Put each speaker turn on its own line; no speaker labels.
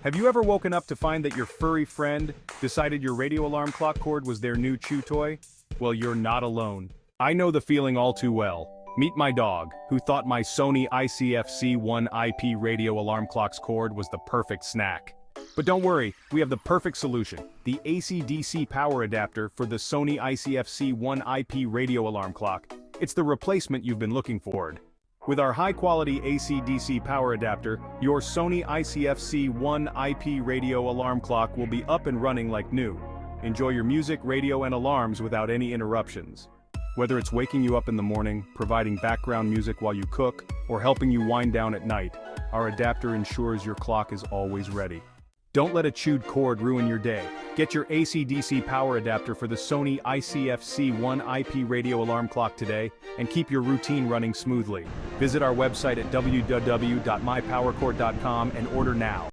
Have you ever woken up to find that your furry friend decided your radio alarm clock cord was their new chew toy? Well, you're not alone. I know the feeling all too well. Meet my dog, who thought my Sony ICF-C1IP radio alarm clock's cord was the perfect snack. But don't worry, we have the perfect solution, the AC-DC power adapter for the Sony ICF-C1IP radio alarm clock. It's the replacement you've been looking for. With our high-quality AC-DC power adapter, your Sony ICF-C1IP radio alarm clock will be up and running like new. Enjoy your music, radio, and alarms without any interruptions. Whether it's waking you up in the morning, providing background music while you cook, or helping you wind down at night, our adapter ensures your clock is always ready. Don't let a chewed cord ruin your day. Get your AC-DC power adapter for the Sony ICF-C1IP radio alarm clock today and keep your routine running smoothly. Visit our website at www.mypowercord.com and order now.